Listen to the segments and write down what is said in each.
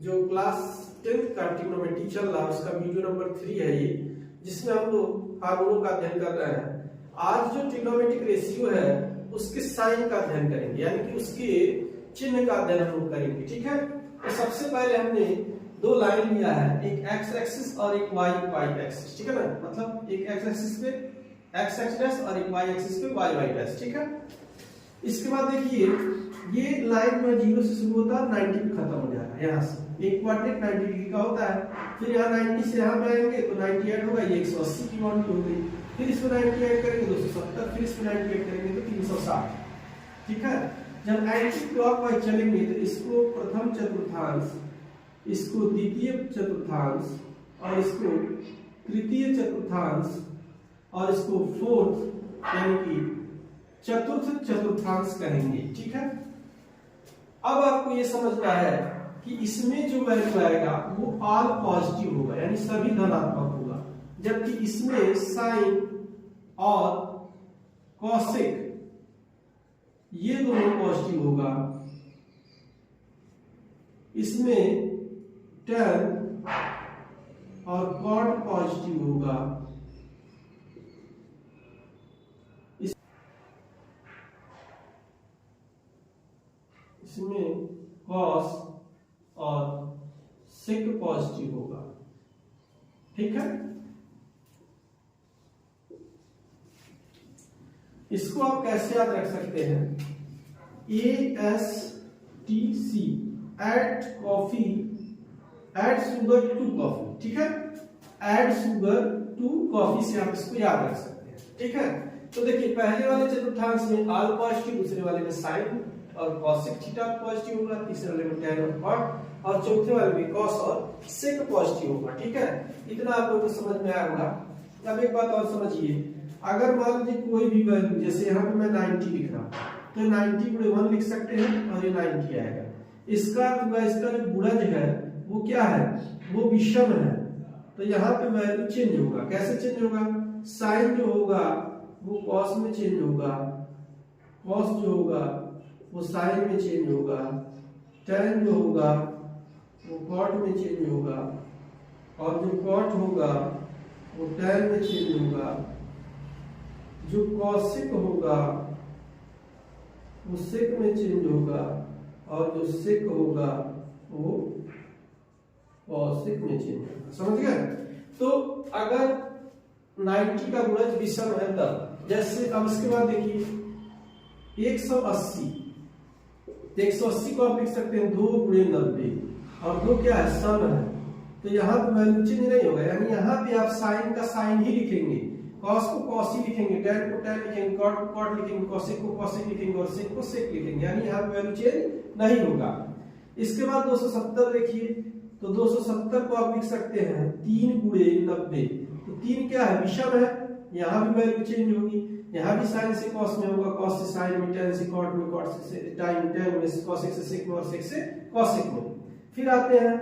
जो class 10th का trigonometry चल रहा है उसका वीडियो नंबर 3 है ये, जिसमें हम लोग हार्मोनों का अध्ययन कर रहे हैं। आज जो ट्रिग्नोमेट्रिक रेशियो है उसके साइन का अध्ययन करेंगे, यानी कि उसके चिन्ह का अध्ययन हम लोग करेंगे। ठीक है, तो सबसे पहले हमने दो लाइन लिया है, एक एक्स एक्सिस और एक वाई एक्सिस। ठीक है ना, मतलब एक एक्स एक्सिस पे एक्स डैश और एक वाई एक्सिस पे वाई डैश। ठीक है, इसके बाद देखिए ये लाइन में 0 से शुरू होता है 90 पे खत्म हो जाएगा। यहाँ से एक कोऑर्डिनेट 90 डिग्री का होता है, फिर यहाँ 90 से यहाँ पे आएंगे तो 90 ऐड होगा, ये 180 की बाउंड्री हो गई, फिर इसमें 90 ऐड करेंगे 270, फिर इसमें 90 ऐड करेंगे तो 360। ठीक है, जब एंटी क्लॉकवाइज चलेंगे तो इसको प्रथम चतुर्थांश, इसको द्वितीय चतुर्थांश और इसको तृतीय चतुर्थांश और इसको फोर्थ यानी कि चतुर्थ चतुर्थांश कहेंगे। ठीक है, अब आपको ये समझना है कि इसमें जो वैल्यू आएगा वो ऑल पॉजिटिव होगा, यानी सभी धनात्मक होगा, जबकि इसमें साइन और कॉसेक ये दोनों पॉजिटिव होगा, इसमें टैन और कॉट पॉजिटिव होगा, इसमें कॉस और सेक पॉजिटिव होगा। ठीक है, इसको आप कैसे याद रख सकते हैं, ASTC add coffee add sugar to coffee. ठीक है, एड शुगर टू कॉफी से आप इसको याद रख सकते हैं। ठीक है, तो देखिए पहले वाले चतुर्थांश में ऑल पॉजिटिव, दूसरे वाले में साइन और cosec थीटा पॉजिटिव होगा, तीसरे वाले में tan और cot और चौथे वाले में cos और sec पॉजिटिव होगा। ठीक है, इतना आप लोगों को समझ में आया होगा। अब एक बात और समझिए, अगर मान लीजिए कोई भी वैल्यू, जैसे यहाँ पे मैं 90 लिख रहा हूँ तो 90 गुणे 1 लिख सकते हैं और ये 90 आएगा। इसका जो गुणज है वो क्या है, वो विषम है, तो यहाँ पे वैल्यू चेंज होगा। कैसे चेंज होगा, साइन जो होगा वो cos में चेंज होगा, cos जो होगा वो साइन में चेंज होगा, tan जो होगा वो cot में चेंज होगा, और जो cot होगा वो tan में चेंज होगा, जो cosec होगा वो sec में चेंज होगा, और जो sec होगा वो cosec में चेंज होगा। समझ गए? तो अगर 90 का गुणज विषम है तब, जैसे अब इसके बाद देखिए 180 को आप लिख सकते हैं 2 गुणे 90, और 2 क्या है, सम है, तो यहाँ पे वैल्यू चेंज नहीं होगा, यानी यहाँ पे आप साइन का साइन ही लिखेंगे, कॉस को कॉस ही लिखेंगे, टैन को टैन लिखेंगे, कॉट को कॉट लिखेंगे, कॉसेक को कॉसेक लिखेंगे और सेक को सेक लिखेंगे, यानी यहाँ पे वैल्यू चेंज नहीं होगा। इसके बाद 270 देखिए, तो 270 को आप लिख सकते हैं 3 गुणे 90, तो 3 क्या है, विषम है, यहाँ भी वैल्यू चेंज होगी, यहाँ भी साइन से कॉस में होगा, कॉस से साइन में, टैन से कॉट में, कॉट से टैन में, कॉसेक से सेक में और सेक से कॉसेक में। फिर आते हैं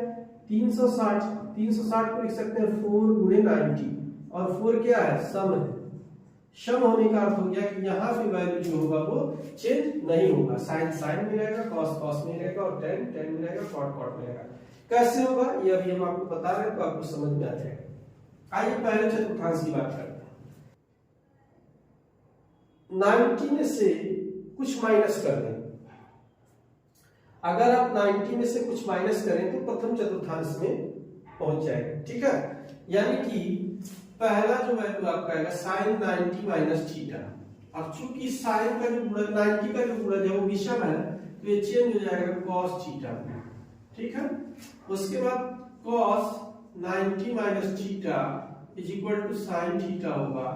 360 को लिख सकते हैं 4 गुणे 90, और 4 क्या है, सम है, सम होने का अर्थ हो गया कि यहाँ पे वैल्यू जो होगा वो चेंज नहीं होगा, साइन साइन में रहेगा, कॉस कॉस में रहेगा और टैन टैन में रहेगा, कॉट कॉट में रहेगा। कैसे होगा ये अभी हम आपको बता रहे हैं, तो आपको समझ में आ जाएगा। आइए पहले चतुर्थांश की बात करते हैं। 90 में से कुछ माइनस कर दें, अगर आप 90 में से कुछ माइनस करें तो प्रथम चतुर्थांश में पहुंच जाएगा। ठीक है, यानी कि पहला जो वैल्यू आपका आएगा साइन 90 माइनस थीटा। अब चूंकि साइन का जो गुणज 90 का जो गुणज है वो विषम है, तो ये चेंज हो जाएगा cos थीटा। ठीक है, उसके बाद cos 90 minus theta is equal to sine theta होगा।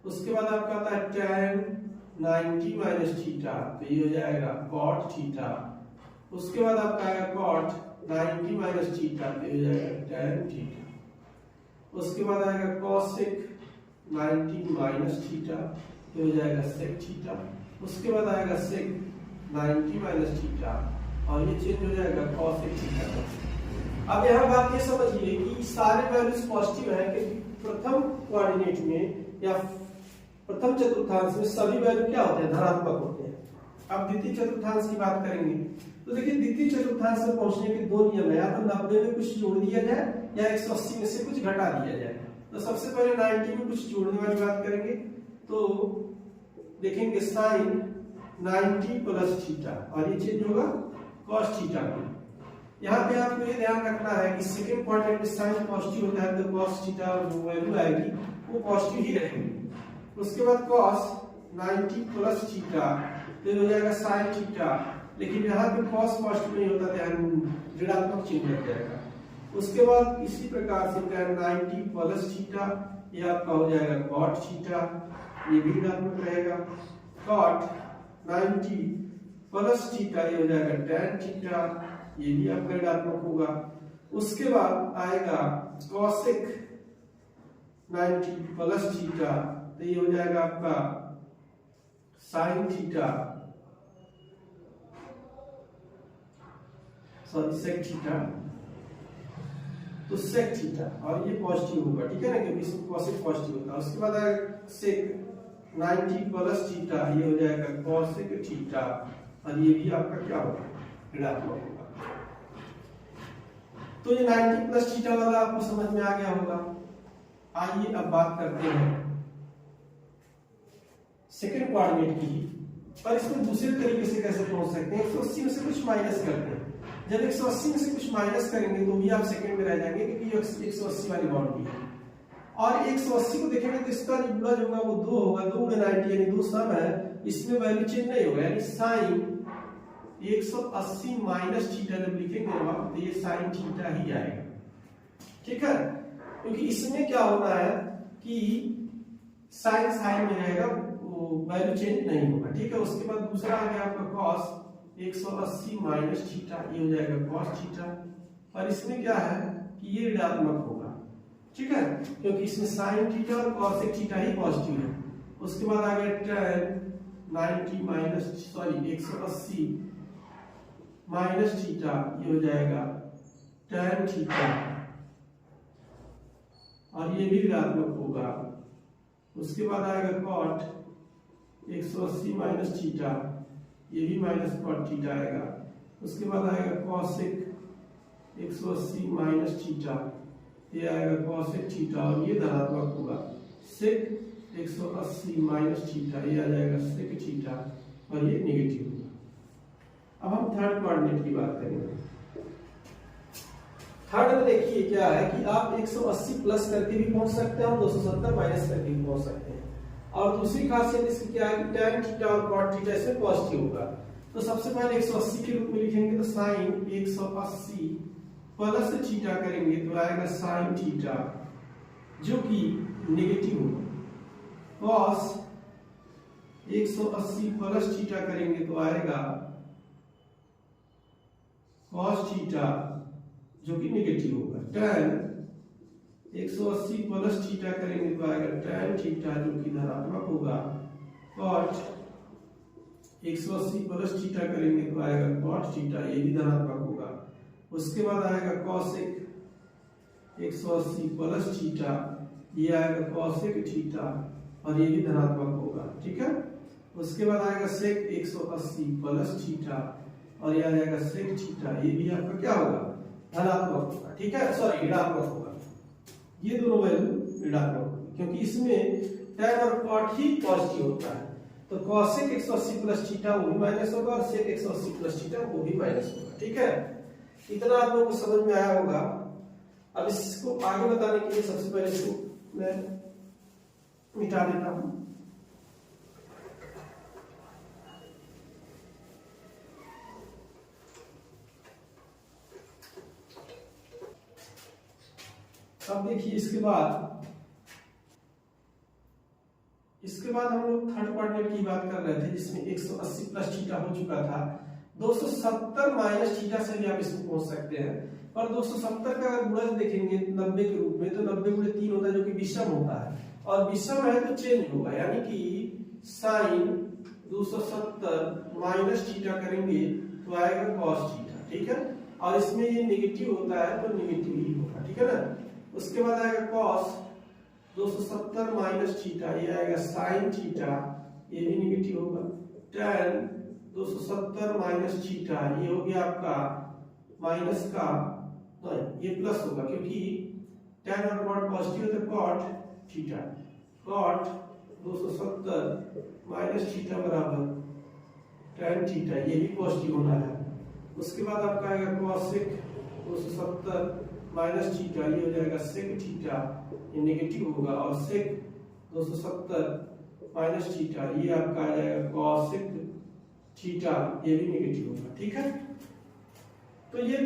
उसके बाद आपका आता है tan 90 माइनस थीटा, तो ये हो जाएगा cot थीटा। उसके बाद आपका आएगा cot 90 माइनस थीटा, तो ये हो जाएगा tan थीटा। उसके बाद आएगा cosec 90 माइनस थीटा, तो हो जाएगा sec थीटा। उसके बाद आएगा sec 90 माइनस थीटा, और ये चेंज हो जाएगा cosec थीटा। अब यहाँ बात ये समझिए कि सारे वैल्यूज पॉजिटिव है कि प्रथम कोऑर्डिनेट में या प्रथम चतुर्थांश में सभी वैल्यू क्या होते हैं, धनात्मक होते हैं। अब द्वितीय चतुर्थांश की बात करेंगे तो देखिए द्वितीय चतुर्थांश में पहुंचने के दो नियम है, या तो 90 में कुछ जोड़ दिया जाए या 180 में से कुछ घटा दिया जाए। तो सबसे पहले 90 में कुछ जोड़ने वाली बात करेंगे, तो देखेंगे साइन 90 प्लस थीटा और ये चेंज होगा कॉस थीटा में। यहाँ पे आपको ये ध्यान रखना है कि सेकंड क्वाड्रेंट में साइन पॉजिटिव होता है तो कॉस थीटा और जो वैल्यू आएगी वो पॉजिटिव ही रहेगी। उसके बाद कॉस 90 प्लस थीटा तो हो जाएगा साइन थीटा, लेकिन यहाँ पे कॉस पॉजिटिव नहीं होता, ध्यान ऋणात्मक चिन्ह लग जाएगा। उसके बाद इसी प्रकार से tan 90 प्लस थीटा ये आपका हो जाएगा cot थीटा, ये भी ऋणात्मक रहेगा। cot 90 प्लस थीटा ये हो जाएगा tan थीटा, ये भी आपका ऋणात्मक होगा। उसके बाद आएगा cosec 90 प्लस थीटा तो ये हो जाएगा आपका sin theta, sorry sec theta, तो sec थीटा और ये पॉजिटिव होगा, ठीक है ना, क्योंकि इसमें cosec पॉजिटिव होता है। उसके बाद आएगा sec 90 प्लस थीटा ये हो जाएगा cosec थीटा और ये भी आपका क्या होगा, ऋणात्मक होगा। तो ये 90 प्लस थीटा वाला आपको समझ में आ गया होगा। आइए अब बात करते हैं सेकंड क्वाड्रेंट की, पर इसमें दूसरे तरीके से कैसे पहुंच सकते हैं। 180 में से कुछ माइनस करते हैं, जब 180 में से कुछ माइनस करेंगे तो भी आप सेकंड में रह जाएंगे क्योंकि 180 वाली बाउंड्री है। और 180 को देखेंगे तो इसका जो गुणा जो होगा वो 2 होगा, 2 × 90 यानी 2 सम है, इसमें वैल्यू चेंज नहीं होगा, यानी साइन 180 माइनस थीटा जब लिखेंगे आप तो ये साइन थीटा ही आएगा, ठीक है, क्योंकि इसमें क्या होना है कि साइन साइन में रहेगा, वो वैल्यू चेंज नहीं होगा, ठीक है। उसके बाद दूसरा आ गया आपका कॉस 180 माइनस थीटा ये हो जाएगा कॉस थीटा, और इसमें क्या है कि ये ऋणात्मक होगा, ठीक है, क्योंकि इसमें साइन थीटा और कॉसेक थीटा ही पॉजिटिव है। उसके बाद आ गया tan 90 minus sorry 180 minus theta ये हो जाएगा tan थीटा और ये भी ऋणात्मक होगा। उसके बाद आएगा cot 180 माइनस थीटा ये भी माइनस cot थीटा आएगा। उसके बाद आएगा cosec 180 माइनस थीटा ये आएगा cosec थीटा और ये धनात्मक होगा। sec 180 माइनस थीटा ये आ जाएगा sec थीटा और ये नेगेटिव होगा। अब हम थर्ड क्वाड्रेंट की बात करेंगे। थर्ड में देखिए क्या है कि आप 180 प्लस करके भी पहुंच सकते हैं और 270 माइनस करके भी पहुंच सकते हैं। और दूसरी खासियत इसकी क्या है कि tan थीटा और cot थीटा इसमें पॉजिटिव होगा। तो सबसे पहले 180 के रूप में लिखेंगे तो sin 180 प्लस थीटा करेंगे तो आएगा sin थीटा जो कि नेगेटिव होगा। cos 180 प्लस थीटा करेंगे तो आएगा cos थीटा जो कि नेगेटिव होगा। tan 180 प्लस थीटा करेंगे तो आएगा tan थीटा जो कि धनात्मक होगा। cot 180 प्लस थीटा करेंगे तो आएगा cot थीटा ये भी धनात्मक होगा। उसके बाद आएगा cosec 180 प्लस थीटा ये आएगा cosec थीटा और ये भी धनात्मक होगा, ठीक है। उसके बाद आएगा sec 180 प्लस थीटा और ये आ जाएगा sec थीटा ये भी आपका क्या होगा, धनात्मक होगा, ठीक है, सॉरी ऋणात्मक होगा। ये दोनों वैल्यू ऋणात्मक होगी क्योंकि इसमें tan और cot ही पॉजिटिव होता है। तो cosec 180 प्लस थीटा वो भी माइनस होगा और sec 180 प्लस थीटा वो भी माइनस होगा, ठीक है। इतना आप लोगों को समझ में आया होगा। अब इसको आगे बताने के लिए सबसे पहले इसको मैं मिटा देता हूं। अब देखिए इसके बाद हम लोग थर्ड क्वाड्रेंट की बात कर रहे थे जिसमें 180 प्लस थीटा हो चुका था। 270 माइनस थीटा से भी आप इसमें पहुंच सकते हैं, पर 270 का अगर गुणज देखेंगे 90 के रूप में तो 90 गुणे 3 होता है जो कि विषम होता है, और विषम है तो चेंज होगा, यानी कि साइन 270 माइनस थीटा करेंगे तो आएगा cos थीटा, ठीक है, और इसमें ये नेगेटिव होता है तो नेगेटिव ही होगा, ठीक है ना। उसके बाद आएगा cos 270 माइनस थीटा ये आएगा sin थीटा ये भी नेगेटिव होगा। tan 270 माइनस थीटा, ये हो गया आपका माइनस का, नहीं ये प्लस होगा क्योंकि tan और cot पॉजिटिव है तो cot theta, cot 270 minus theta बराबर tan थीटा, ये भी पॉजिटिव होना है। उसके बाद आपका आएगा cosec 270 माइनस थीटा, ये हो जाएगा sec थीटा, ये नेगेटिव होगा, और sec 270 माइनस थीटा, ये आपका आ जाएगा cosec थीटा, ये भी नेगेटिव होगा। ठीक है, तो ये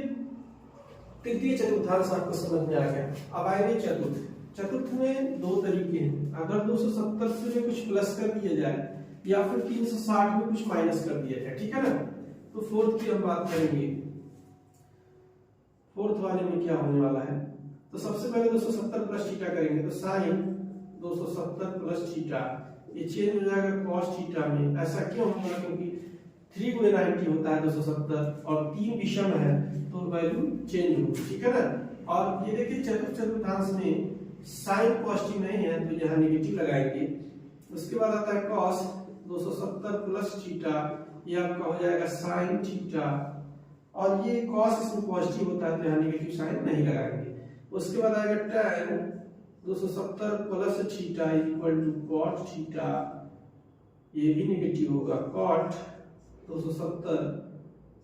तृतीय चतुर्थांश आपको समझ में आ गया। अब आएंगे चतुर्थ। चतुर्थ में दो तरीके हैं, अगर 270 से कुछ प्लस कर दिया जाए या फिर 360 में कुछ माइनस कर दिया जाए, ठीक है ना। तो फोर्थ की हम बात करेंगे। फोर्थ वाले में क्या होने वाला है, तो सबसे पहले 270 प्लस थीटा करेंगे, तो साइन 270 प्लस थीटा, ये चेंज हो जाएगा cos थीटा में। ऐसा क्यों होगा, क्योंकि 3 गुणे 90 होता है 270 और 3 विषम है तो वैल्यू चेंज होगी। ठीक है ना। और ये देखिए चतुर्थांश में साइन पॉजिटिव नहीं है तो यहाँ नेगेटिव लगाएंगे। उसके बाद आता है cos 270 प्लस थीटा, ये आपका हो जाएगा साइन थीटा, और ये cos इसमें पॉजिटिव होता है तो यहाँ नेगेटिव साइन नहीं लगाएंगे। उसके बाद आएगा tan 270 plus theta equal to cot theta, ये भी नेगेटिव होगा, cot 270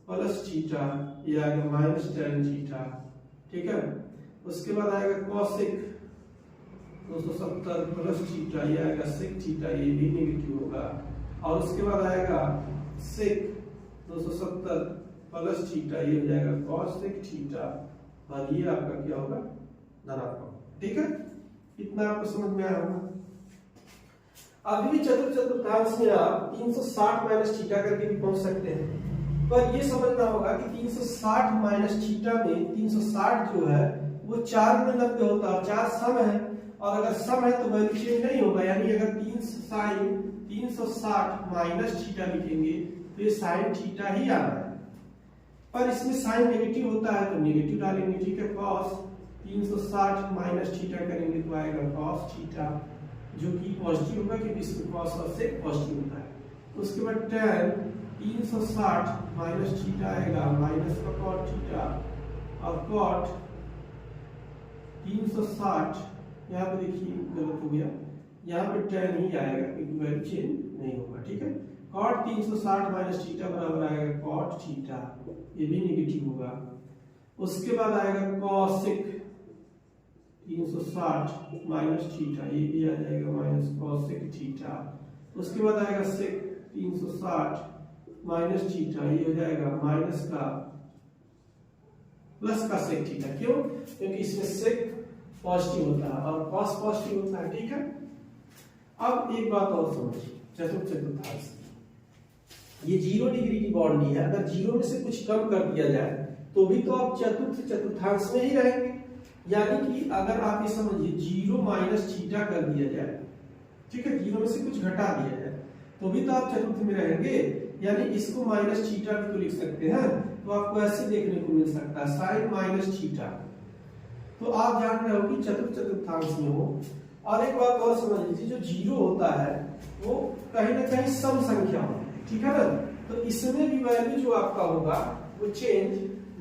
प्लस थीटा, ये आएगा माइनस tan थीटा। ठीक है। उसके बाद आएगा cosec 270 प्लस थीटा, ये आएगा sec थीटा, ये भी नेगेटिव होगा। और उसके बाद आएगा sec 270 प्लस थीटा, ये हो जाएगा cosec थीटा, और ये आपका क्या होगा, धनात्मक। ठीक है, इतना आपको समझ में आया होगा। अभी भी चतुर्थांश में आप 360 माइनस थीटा करके भी पहुंच सकते हैं, पर ये समझना होगा कि 360 माइनस थीटा में 360 जो है वो 4 गुणे 90 होता है, 4 सम है, और अगर सम है तो वैल्यू चेंज नहीं होगा, यानी अगर 360 माइनस थीटा लिखेंगे तो ये साइन थीटा ही आ रहा है, पर इसमें साइन नेगेटिव होता है तो नेगेटिव डालेंगे। ठीक है, cos 360 माइनस थीटा करेंगे तो आएगा cos थीटा, जो कि पॉजिटिव होगा क्योंकि इसमें cos और sec पॉजिटिव होता है। उसके बाद tan 360 माइनस थीटा आएगा माइनस का cot थीटा, और cot 360, यहाँ पे देखिए गलत हो गया, यहाँ पे tan ही आएगा क्योंकि वैल्यू चेंज नहीं होगा। ठीक है, cot 360 माइनस थीटा बराबर आएगा cot थीटा, ये भी नेगेटिव होगा। उसके बाद आएगा cosec 360 माइनस थीटा, ये भी आ जाएगा माइनस cosec थीटा। उसके बाद आएगा sec 360 माइनस थीटा, ये हो जाएगा माइनस का प्लस का sec थीटा। क्यों, क्योंकि इसमें sec पॉजिटिव होता है और cos पॉजिटिव होता है। ठीक है, अब एक बात और समझिए, चतुर्थांश ये 0 डिग्री की बाउंड्री है, अगर 0 में से कुछ कम कर दिया जाए तो भी तो आप चतुर्थांश में ही रहेंगे। यानी कि अगर आप ये समझिए 0 माइनस थीटा कर दिया जाए, ठीक है, 0 में से कुछ घटा दिया जाए तो भी तो आप चतुर्थ में रहेंगे, यानी इसको माइनस थीटा भी तो लिख सकते हैं। तो आपको ऐसे देखने को मिल सकता है साइन माइनस थीटा, तो आप जान रहे हो कि चतुर्थांश में हो। और एक बात और समझ लीजिए, जो 0 होता है वो कहीं ना कहीं सम संख्या होती है, ठीक है ना, तो इसमें भी वैल्यू जो आपका होगा वो चेंज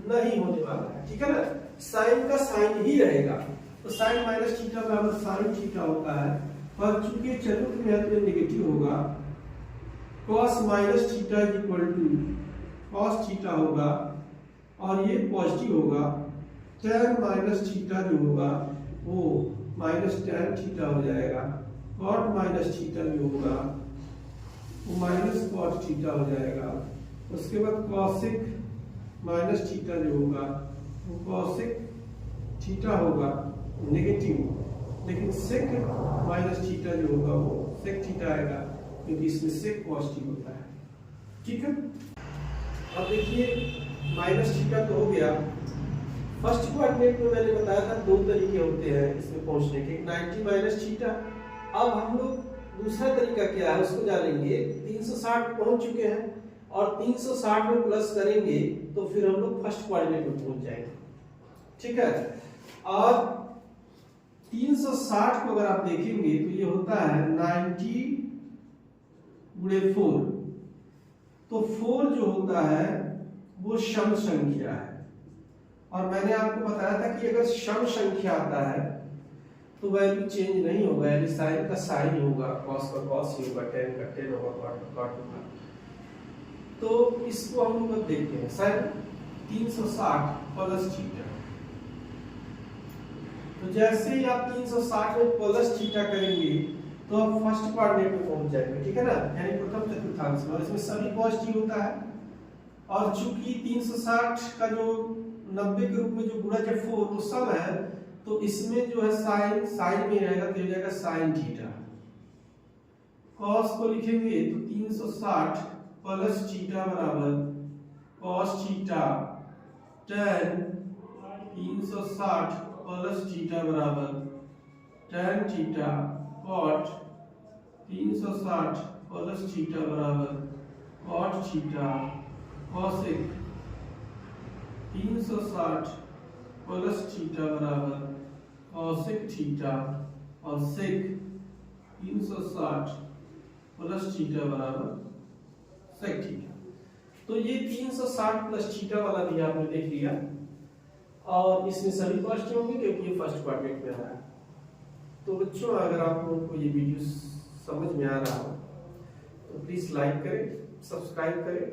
नहीं होने वाला है। ठीक है ना, साइन का साइन ही रहेगा, तो साइन माइनस थीटा बराबर साइन थीटा होता है, पर चूंकि चतुर्थ में है तो नेगेटिव होगा, cos minus theta equal to cos theta होगा, और ये पॉजिटिव होगा, tan माइनस थीटा जो होगा वो माइनस tan थीटा हो जाएगा, cot माइनस थीटा जो होगा वो माइनस cot थीटा हो जाएगा। उसके बाद cosec माइनस थीटा जो होगा वो cosec थीटा होगा नेगेटिव, लेकिन sec माइनस थीटा जो होगा वो sec थीटा आएगा क्योंकि इसमें sec पॉजिटिव होता है। ठीक है, अब देखिए माइनस थीटा तो हो गया। फर्स्ट कोऑर्डिनेट में मैंने बताया था 2 तरीके होते हैं इसमें पहुंचने के, 90 माइनस थीटा। अब हम लोग दूसरा तरीका क्या है उसको जानेंगे। 360 पहुंच चुके हैं और 360 में प्लस करेंगे तो फिर हम लोग फर्स्ट कोऑर्डिनेट में पहुंच जाएंगे। ठीक है, और 360 को अगर आप देखेंगे तो ये होता है 90 गुणे 4, तो 4 जो होता है वो सम संख्या है, और मैंने आपको बताया था कि अगर सम संख्या आता है तो वैल्यू चेंज नहीं होगा, यानी साइन का साइन ही होगा, कॉस का कॉस ही होगा, टेन का टेन होगा, कॉट का कॉट होगा। तो इसको हम लोग देखते हैं सर 360 प्लस थीटा। तो जैसे ही आप 360 में प्लस थीटा करेंगे तो आप फर्स्ट क्वाड्रेंट में पहुंच जाएंगे, ठीक है ना, यानी प्रथम चतुर्थांश में, और इसमें सभी पॉजिटिव होता है। और चूंकि 360 का जो 90 के रूप में जो गुणज है 4 वो सम है, तो इसमें जो है साइन साइन में रहेगा तो हो जाएगा साइन थीटा। कॉस को लिखेंगे तो 360 प्लस थीटा बराबर cos theta, tan 360 plus theta बराबर tan theta, cot 360 plus theta बराबर cot theta, cosec 360 plus theta बराबर कॉसेक थीटा, और सेक 360 प्लस थीटा बराबर सेक थीटा। तो ये 360 प्लस थीटा वाला भी आपने देख लिया, और इसमें सभी पॉजिटिव होंगे क्योंकि ये फर्स्ट क्वाड्रेंट में आ रहा है। तो बच्चों अगर आप लोगों को ये वीडियो समझ में आ रहा हो तो प्लीज लाइक करें, सब्सक्राइब करें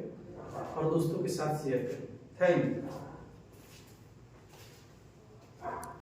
और दोस्तों के साथ शेयर करें। Thank you.